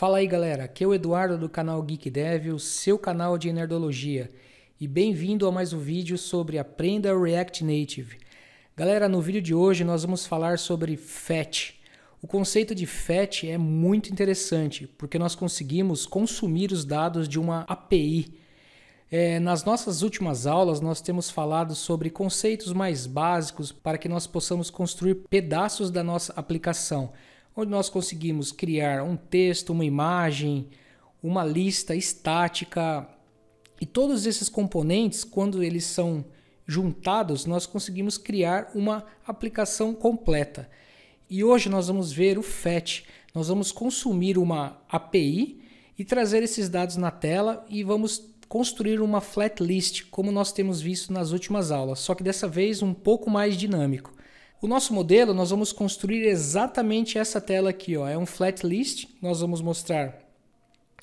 Fala aí galera, aqui é o Eduardo do canal Geek Dev, o seu canal de nerdologia. E bem-vindo a mais um vídeo sobre Aprenda React Native. Galera, no vídeo de hoje nós vamos falar sobre fetch. O conceito de fetch é muito interessante, porque nós conseguimos consumir os dados de uma API. Nas nossas últimas aulas nós temos falado sobre conceitos mais básicos para que nós possamos construir pedaços da nossa aplicação, onde nós conseguimos criar um texto, uma imagem, uma lista estática, e todos esses componentes, quando eles são juntados, nós conseguimos criar uma aplicação completa. E hoje nós vamos ver o fetch. Nós vamos consumir uma API e trazer esses dados na tela e vamos construir uma flat list, como nós temos visto nas últimas aulas, só que dessa vez um pouco mais dinâmico. O nosso modelo, nós vamos construir exatamente essa tela aqui, ó. É um flat list. Nós vamos mostrar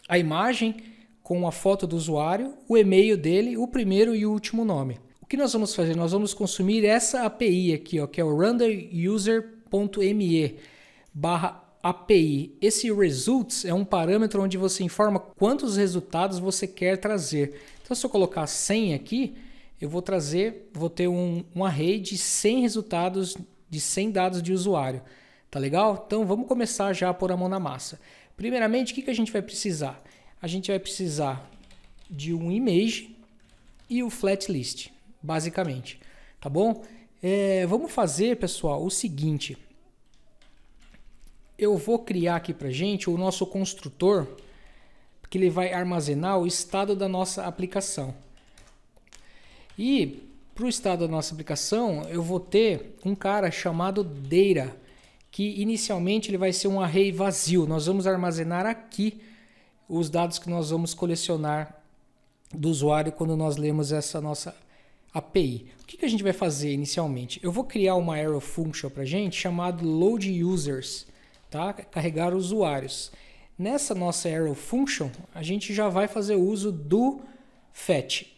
a imagem com a foto do usuário, o e-mail dele, o primeiro e o último nome. O que nós vamos fazer? Nós vamos consumir essa API aqui, ó, que é o renderuser.me/API. Esse results é um parâmetro onde você informa quantos resultados você quer trazer. Então, se eu colocar 100 aqui, eu vou ter um array de 100 resultados, de 100 dados de usuário. Tá legal? Então vamos começar já a pôr a mão na massa. Primeiramente, o que a gente vai precisar? A gente vai precisar de um image e o flat list, basicamente. Tá bom? Vamos fazer, pessoal, o seguinte. Eu vou criar aqui pra gente o nosso construtor, que ele vai armazenar o estado da nossa aplicação. E para o estado da nossa aplicação, eu vou ter um cara chamado data, que inicialmente ele vai ser um array vazio. Nós vamos armazenar aqui os dados que nós vamos colecionar do usuário quando nós lemos essa nossa API. O que a gente vai fazer inicialmente? Eu vou criar uma arrow function para a gente chamado load users, tá? Carregar usuários. Nessa nossa arrow function, a gente já vai fazer uso do fetch.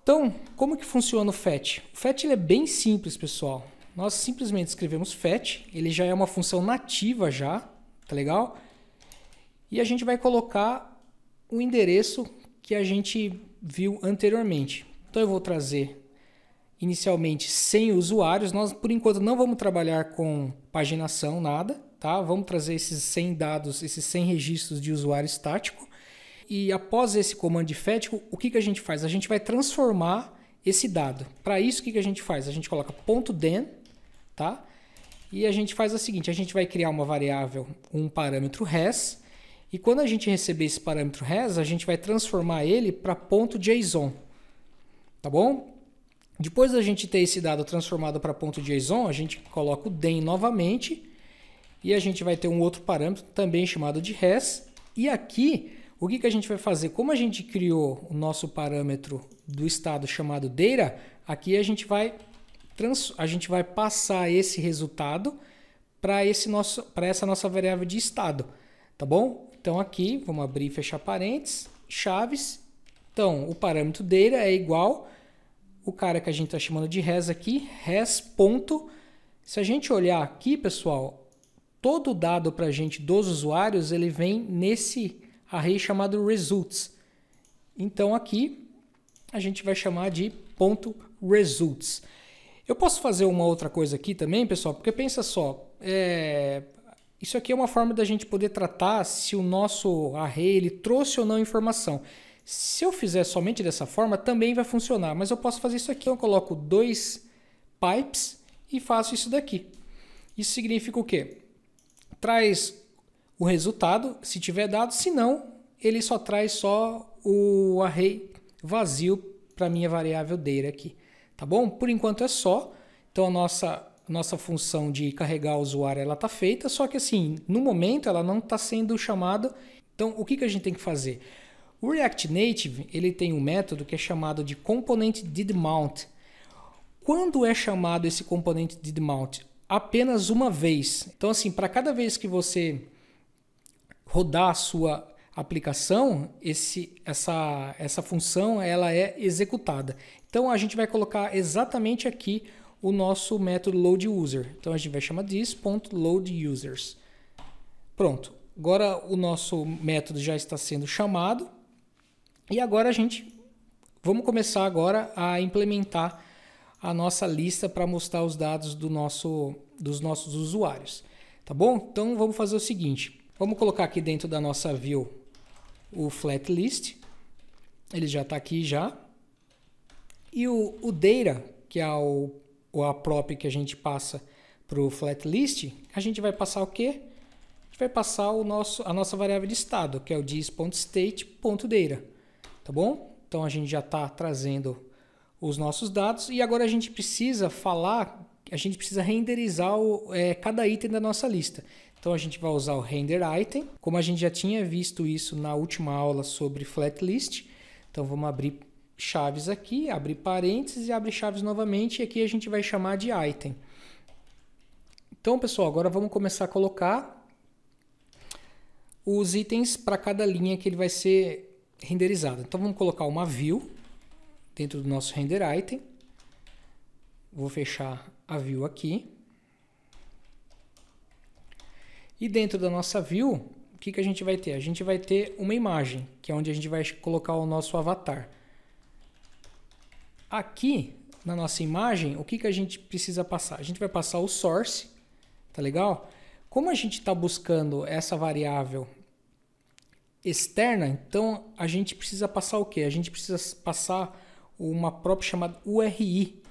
Então, como que funciona o fetch? O fetch ele é bem simples, pessoal. Nós simplesmente escrevemos fetch, ele já é uma função nativa já, tá legal? E a gente vai colocar o endereço que a gente viu anteriormente. Então eu vou trazer inicialmente 100 usuários. Nós por enquanto não vamos trabalhar com paginação, nada, tá? Vamos trazer esses 100 dados, esses 100 registros de usuário estático. E após esse comando de fetch, o que a gente faz? A gente vai transformar esse dado. Para isso, o que a gente faz? A gente coloca .then, tá? E a gente faz o seguinte, a gente vai criar uma variável, um parâmetro res, e quando a gente receber esse parâmetro res, a gente vai transformar ele para .json, tá bom? Depois da gente ter esse dado transformado para .json, a gente coloca o then novamente, e a gente vai ter um outro parâmetro também chamado de res, e aqui o que a gente vai fazer? Como a gente criou o nosso parâmetro do estado chamado data, aqui a gente vai passar esse resultado para essa nossa variável de estado, tá bom? Então aqui, vamos abrir e fechar parênteses, chaves. Então, o parâmetro data é igual o cara que a gente está chamando de res aqui, res. Se a gente olhar aqui, pessoal, todo o dado para a gente dos usuários, ele vem nesse array chamado results. Então aqui a gente vai chamar de .results. Eu posso fazer uma outra coisa aqui também, pessoal, porque pensa só, isso aqui é uma forma da gente poder tratar se o nosso array ele trouxe ou não informação. Se eu fizer somente dessa forma, também vai funcionar, mas eu posso fazer isso aqui. Eu coloco 2 pipes e faço isso daqui. Isso significa o quê? Traz o resultado, se tiver dado, se não, ele só traz só o array vazio para minha variável data aqui, tá bom? Por enquanto é só. Então a nossa função de carregar o usuário ela está feita, só que assim, no momento ela não está sendo chamada. Então o que a gente tem que fazer? O React Native ele tem um método que é chamado de component didMount. Quando é chamado esse componente didMount? Apenas uma vez. Então assim, para cada vez que você rodar a sua aplicação, essa função ela é executada. Então a gente vai colocar exatamente aqui o nosso método load user. Então a gente vai chamar disso .load users. Pronto. agora o nosso método já está sendo chamado e agora vamos começar agora a implementar a nossa lista para mostrar os dados dos nossos usuários, tá bom? Então vamos fazer o seguinte, vamos colocar aqui dentro da nossa view o flat list, ele já está aqui já, e o data, que é a prop que a gente passa para o flat list, a gente vai passar o quê? A gente vai passar a nossa variável de estado, que é o dis.state.data, tá bom? Então a gente já está trazendo os nossos dados e agora a gente precisa renderizar cada item da nossa lista. Então a gente vai usar o render item, como a gente já tinha visto isso na última aula sobre flat list. Então vamos abrir chaves aqui, abrir parênteses e abrir chaves novamente, e aqui a gente vai chamar de item. Então, pessoal, agora vamos começar a colocar os itens para cada linha que ele vai ser renderizado. Então vamos colocar uma view dentro do nosso render item. Vou fechar a view aqui. E dentro da nossa view, o que a gente vai ter? A gente vai ter uma imagem, que é onde a gente vai colocar o nosso avatar. Aqui, na nossa imagem, o que a gente precisa passar? A gente vai passar o source, tá legal? Como a gente está buscando essa variável externa, então a gente precisa passar o quê? A gente precisa passar uma própria chamada URI,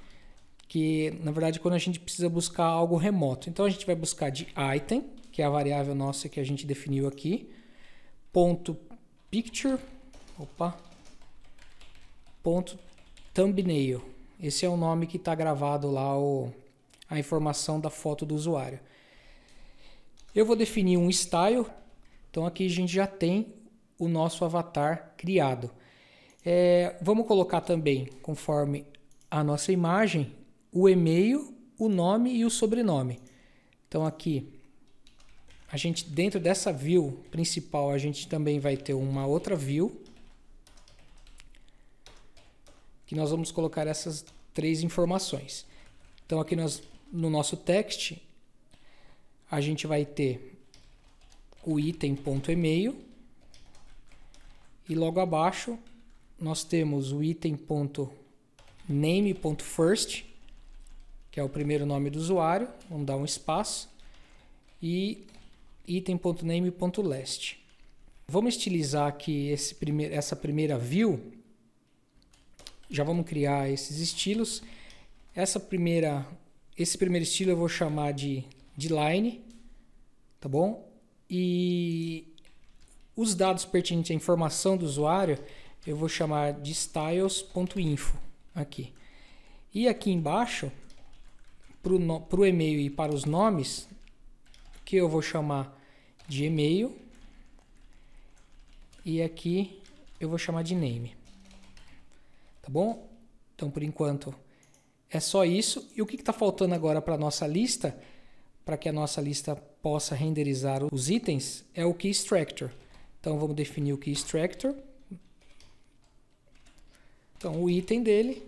que na verdade quando a gente precisa buscar algo remoto. Então a gente vai buscar de item, que é a variável nossa que a gente definiu aqui, ponto picture, ponto thumbnail. Esse é o nome que está gravado lá, a informação da foto do usuário. Eu vou definir um style, então aqui a gente já tem o nosso avatar criado. Vamos colocar também, conforme a nossa imagem, o e-mail, o nome e o sobrenome. Então aqui, dentro dessa view principal, a gente também vai ter uma outra view, que nós vamos colocar essas 3 informações. Então aqui no nosso text, a gente vai ter o item.email e logo abaixo nós temos o item.name.first, que é o primeiro nome do usuário, vamos dar um espaço, e item.name.last. Vamos estilizar aqui essa primeira view. Já vamos criar esses estilos. Esse primeiro estilo eu vou chamar de line, tá bom? E os dados pertinentes à informação do usuário eu vou chamar de styles.info aqui. E aqui embaixo, para o e-mail e para os nomes, que eu vou chamar de e-mail, e aqui eu vou chamar de name. Tá bom? Então, por enquanto, é só isso. E o que está faltando agora para a nossa lista, para que a nossa lista possa renderizar os itens, é o key extractor. Então, vamos definir o key extractor. Então, o item dele.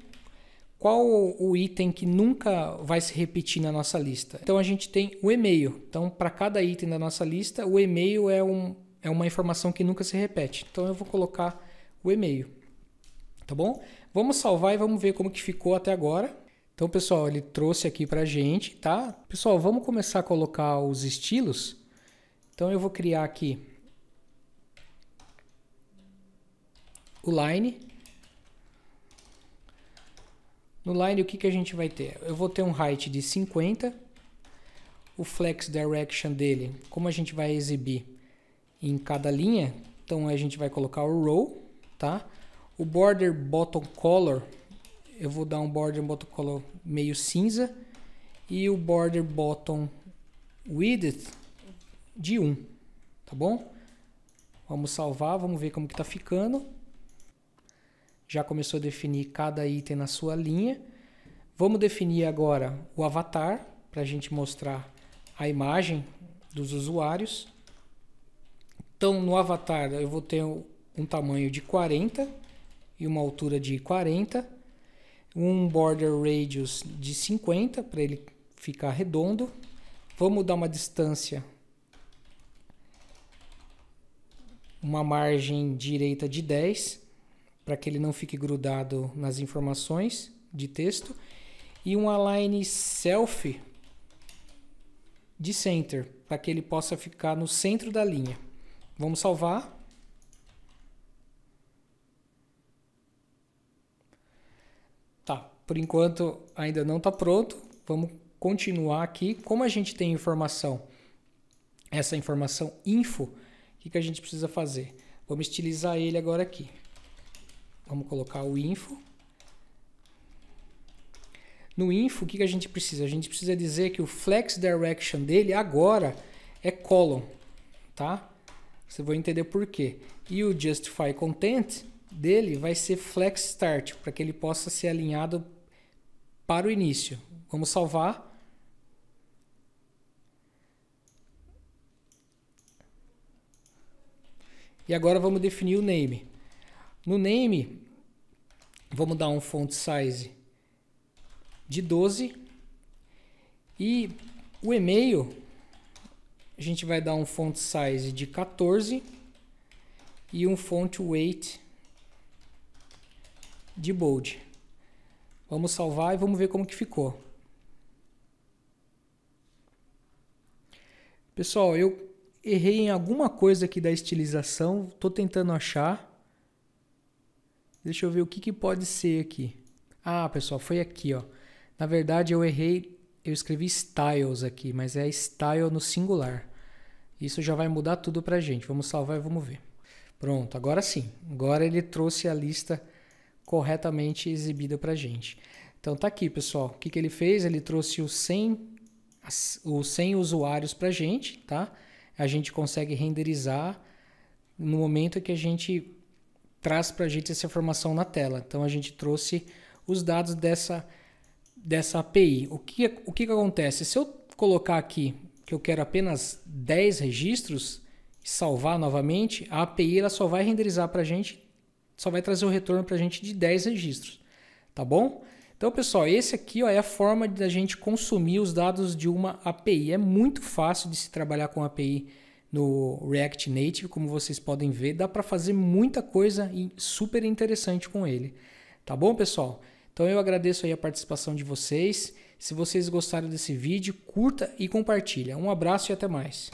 Qual o item que nunca vai se repetir na nossa lista? Então, a gente tem o e-mail. Então, para cada item da nossa lista, o e-mail é uma informação que nunca se repete. Então, eu vou colocar o e-mail. Tá bom? Vamos salvar e vamos ver como que ficou até agora. Então, pessoal, ele trouxe aqui pra gente, tá? Pessoal, vamos começar a colocar os estilos. Então, eu vou criar aqui o line. No line, o que a gente vai ter? Eu vou ter um height de 50. O flex direction dele, como a gente vai exibir em cada linha, então a gente vai colocar o row, tá? O border bottom color, eu vou dar um border bottom color meio cinza e o border bottom width de 1, tá bom? Vamos salvar, vamos ver como que tá ficando. Já começou a definir cada item na sua linha. Vamos definir agora o avatar para a gente mostrar a imagem dos usuários. Então no avatar eu vou ter um tamanho de 40 e uma altura de 40, um border radius de 50 para ele ficar redondo. Vamos dar uma distância uma margem direita de 10, para que ele não fique grudado nas informações de texto, e um align self de center, para que ele possa ficar no centro da linha. Vamos salvar. Tá, por enquanto ainda não está pronto. Vamos continuar aqui. Como a gente tem informação, essa informação info, o que a gente precisa fazer? Vamos estilizar ele agora aqui. Vamos colocar o info. No info, o que a gente precisa? A gente precisa dizer que o flex direction dele agora é column, tá? Você vai entender por quê. E o justify content dele vai ser flex start, para que ele possa ser alinhado para o início. Vamos salvar. E agora vamos definir o name. No name, vamos dar um font size de 12. E o e-mail, a gente vai dar um font size de 14 e um font weight de bold. Vamos salvar e vamos ver como que ficou. Pessoal, eu errei em alguma coisa aqui da estilização. Estou tentando achar. Deixa eu ver o que pode ser aqui. Ah, pessoal, foi aqui, ó. Na verdade, eu errei. Eu escrevi styles aqui, mas é style no singular. Isso já vai mudar tudo pra gente. Vamos salvar e vamos ver. Pronto, agora sim. Agora ele trouxe a lista corretamente exibida pra gente. Então tá aqui, pessoal. O que ele fez? Ele trouxe os 100 usuários pra gente, tá? A gente consegue renderizar no momento que a gente traz pra gente essa informação na tela. Então a gente trouxe os dados dessa API. O que acontece? Se eu colocar aqui que eu quero apenas 10 registros e salvar novamente, a API ela só vai renderizar para a gente, só vai trazer o retorno para a gente de 10 registros. Tá bom? Então, pessoal, esse aqui ó, é a forma da gente consumir os dados de uma API. É muito fácil de se trabalhar com API no React Native, como vocês podem ver. Dá para fazer muita coisa super interessante com ele. Tá bom, pessoal? Então eu agradeço aí a participação de vocês. Se vocês gostaram desse vídeo, curta e compartilha. Um abraço e até mais.